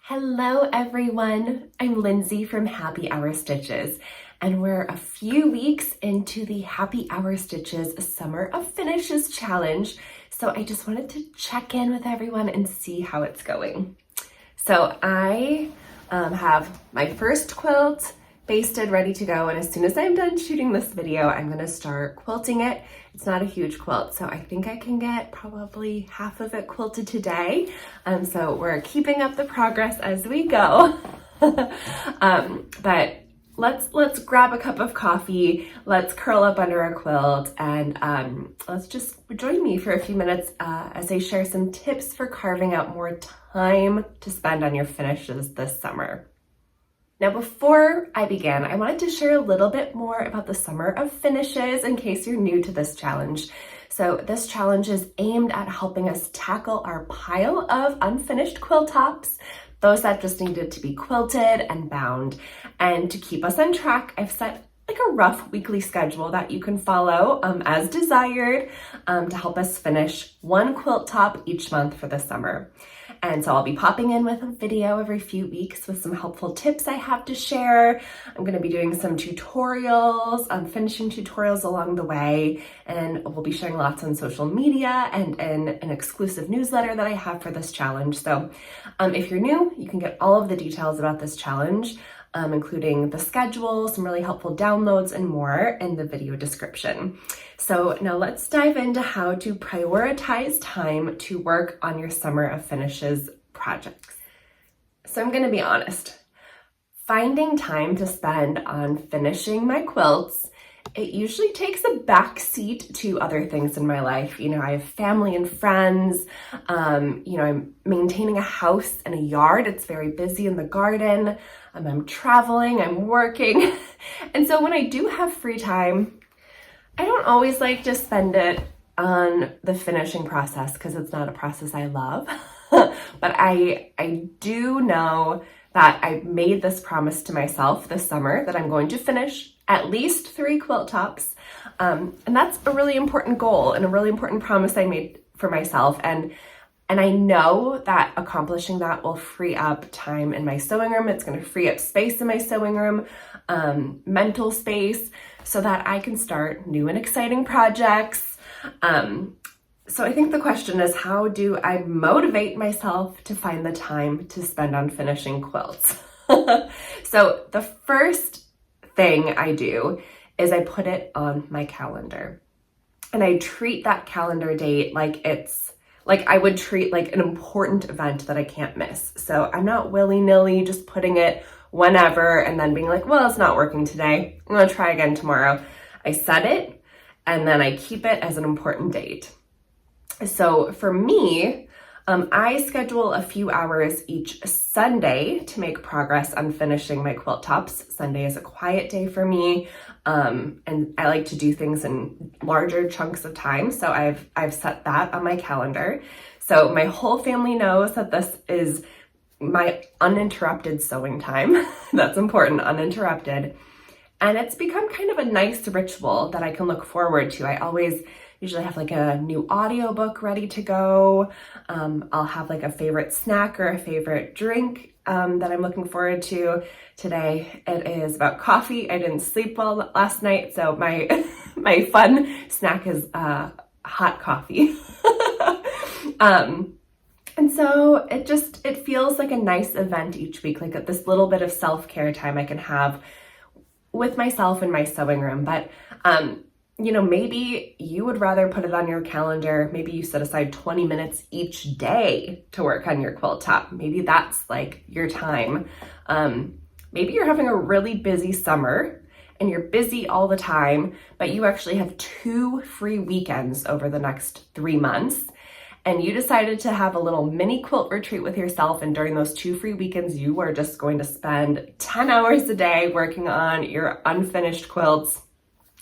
Hello everyone, I'm Lindsay from Happy Hour Stitches, and we're a few weeks into the Happy Hour Stitches Summer of Finishes Challenge, so I just wanted to check in with everyone and see how it's going. So I have my first quilt basted, ready to go, and as soon as I'm done shooting this video, I'm gonna start quilting it. It's not a huge quilt, so I think I can get probably half of it quilted today. So we're keeping up the progress as we go. But let's grab a cup of coffee, let's curl up under a quilt, and let's just join me for a few minutes as I share some tips for carving out more time to spend on your finishes this summer. Now, before I begin, I wanted to share a little bit more about the Summer of Finishes in case you're new to this challenge. So this challenge is aimed at helping us tackle our pile of unfinished quilt tops, those that just needed to be quilted and bound. And to keep us on track, I've set like a rough weekly schedule that you can follow as desired to help us finish one quilt top each month for the summer. And so I'll be popping in with a video every few weeks with some helpful tips I have to share. I'm gonna be doing some tutorials, finishing tutorials along the way, and we'll be sharing lots on social media and in an exclusive newsletter that I have for this challenge. So if you're new, you can get all of the details about this challenge, including the schedule, some really helpful downloads, and more in the video description. So now let's dive into how to prioritize time to work on your Summer of Finishes projects. So I'm gonna be honest, finding time to spend on finishing my quilts, it usually takes a back seat to other things in my life. You know, I have family and friends, I'm maintaining a house and a yard. It's very busy in the garden. I'm traveling, I'm working. And so when I do have free time, I don't always like to spend it on the finishing process because it's not a process I love. But I do know that I made this promise to myself this summer that I'm going to finish at least 3 quilt tops. And that's a really important goal and a really important promise I made for myself. And I know that accomplishing that will free up time in my sewing room. It's going to free up space in my sewing room, mental space, so that I can start new and exciting projects. So I think the question is, how do I motivate myself to find the time to spend on finishing quilts? So the first thing I do is I put it on my calendar. And I treat that calendar date like I would treat like an important event that I can't miss. So I'm not willy-nilly just putting it whenever and then being like, well, it's not working today, I'm gonna try again tomorrow. I set it and then I keep it as an important date. So for me, I schedule a few hours each Sunday to make progress on finishing my quilt tops. Sunday is a quiet day for me, and I like to do things in larger chunks of time. So I've set that on my calendar. So my whole family knows that this is my uninterrupted sewing time. That's important, uninterrupted. And it's become kind of a nice ritual that I can look forward to. I always usually have like a new audiobook ready to go. I'll have like a favorite snack or a favorite drink that I'm looking forward to. Today it is about coffee. I didn't sleep well last night, so my my fun snack is hot coffee. And so it feels like a nice event each week, like this little bit of self-care time I can have with myself in my sewing room. But maybe you would rather put it on your calendar. Maybe you set aside 20 minutes each day to work on your quilt top. Maybe that's like your time. Maybe you're having a really busy summer and you're busy all the time, but you actually have 2 free weekends over the next 3 months. And you decided to have a little mini quilt retreat with yourself. And during those 2 free weekends, you are just going to spend 10 hours a day working on your unfinished quilts.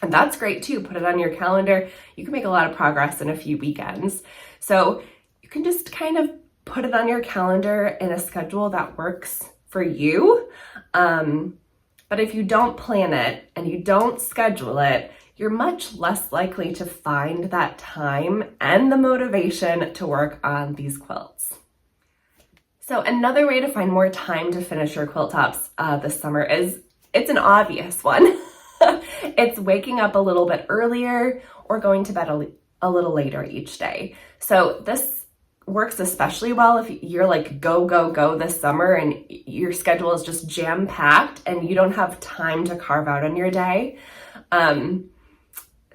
And that's great too. Put it on your calendar. You can make a lot of progress in a few weekends. So you can just kind of put it on your calendar in a schedule that works for you. But if you don't plan it and you don't schedule it, you're much less likely to find that time and the motivation to work on these quilts. So another way to find more time to finish your quilt tops this summer it's an obvious one. It's waking up a little bit earlier or going to bed a little later each day. So this works especially well if you're like go, go, go this summer and your schedule is just jam-packed and you don't have time to carve out on your day.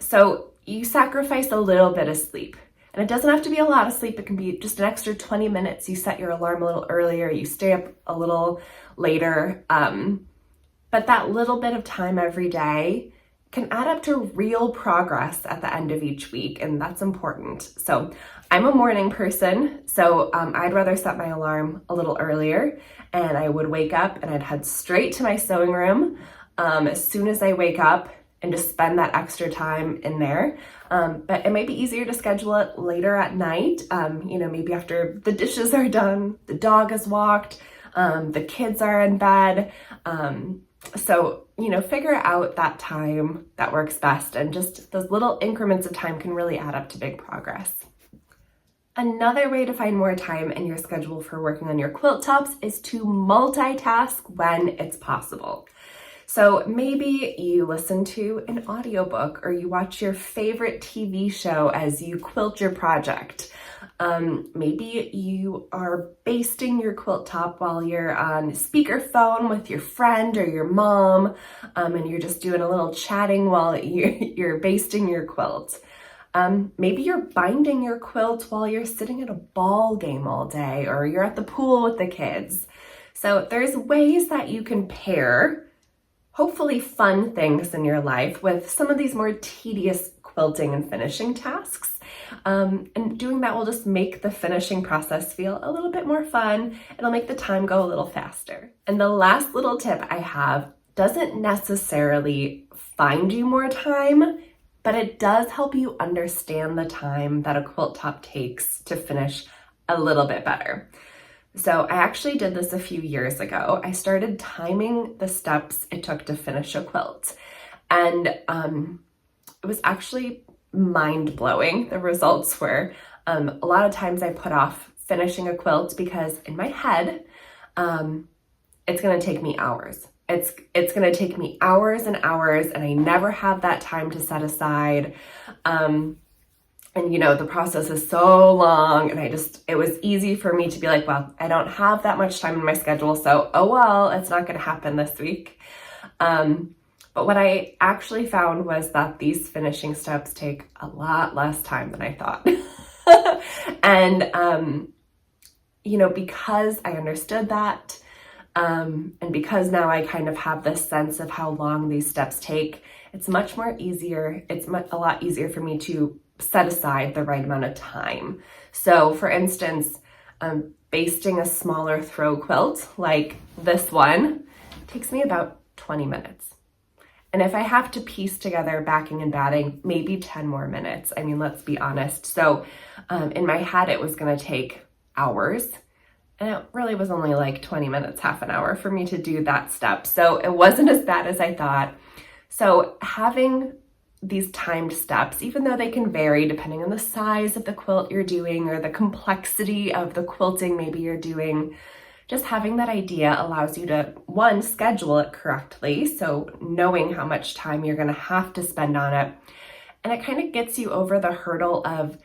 So you sacrifice a little bit of sleep. And it doesn't have to be a lot of sleep. It can be just an extra 20 minutes. You set your alarm a little earlier, you stay up a little later. But that little bit of time every day can add up to real progress at the end of each week, and that's important. So I'm a morning person, so I'd rather set my alarm a little earlier, and I would wake up and I'd head straight to my sewing room as soon as I wake up and just spend that extra time in there. But it might be easier to schedule it later at night, maybe after the dishes are done, the dog is walked, the kids are in bed. So, figure out that time that works best, and just those little increments of time can really add up to big progress. Another way to find more time in your schedule for working on your quilt tops is to multitask when it's possible. So maybe you listen to an audiobook or you watch your favorite TV show as you quilt your project. Maybe you are basting your quilt top while you're on speakerphone with your friend or your mom, and you're just doing a little chatting while you're basting your quilt. Maybe you're binding your quilt while you're sitting at a ball game all day, or you're at the pool with the kids. So there's ways that you can pair hopefully fun things in your life with some of these more tedious quilting and finishing tasks. And doing that will just make the finishing process feel a little bit more fun. It'll make the time go a little faster. And the last little tip I have doesn't necessarily find you more time, but it does help you understand the time that a quilt top takes to finish a little bit better. So I actually did this a few years ago. I started timing the steps it took to finish a quilt. And it was actually mind-blowing. The results were a lot of times I put off finishing a quilt because in my head, it's going to take me hours. It's going to take me hours and hours, and I never have that time to set aside. And the process is so long, and it was easy for me to be like, well, I don't have that much time in my schedule, so oh well, it's not going to happen this week. But what I actually found was that these finishing steps take a lot less time than I thought. And, because I understood that, and because now I kind of have this sense of how long these steps take, it's much more easier. It's a lot easier for me to set aside the right amount of time. So for instance, basting a smaller throw quilt like this one takes me about 20 minutes. And if I have to piece together backing and batting, maybe 10 more minutes. I mean, let's be honest. So in my head, it was going to take hours. And it really was only like 20 minutes, half an hour for me to do that step. So it wasn't as bad as I thought. So having these timed steps, even though they can vary depending on the size of the quilt you're doing or the complexity of the quilting maybe you're doing, just having that idea allows you to, one, schedule it correctly, so knowing how much time you're going to have to spend on it. And it kind of gets you over the hurdle of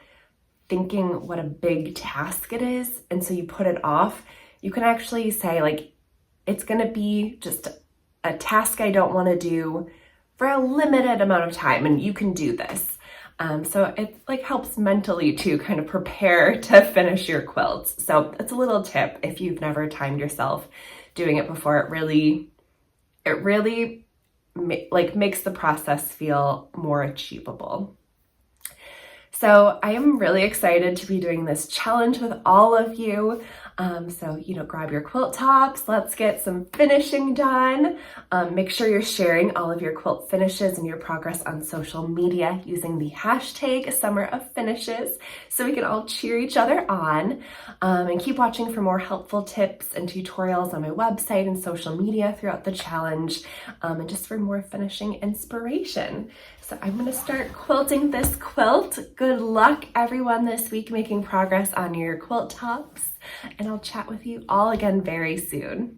thinking what a big task it is, and so you put it off. You can actually say, like, it's going to be just a task I don't want to do for a limited amount of time, and you can do this. So it helps mentally to kind of prepare to finish your quilts. So it's a little tip if you've never timed yourself doing it before. It really makes the process feel more achievable. So I am really excited to be doing this challenge with all of you. So grab your quilt tops. Let's get some finishing done. Make sure you're sharing all of your quilt finishes and your progress on social media using the hashtag Summer of Finishes so we can all cheer each other on. And keep watching for more helpful tips and tutorials on my website and social media throughout the challenge, and just for more finishing inspiration. So I'm going to start quilting this quilt. Good luck, everyone, this week making progress on your quilt tops. and I'll chat with you all again very soon.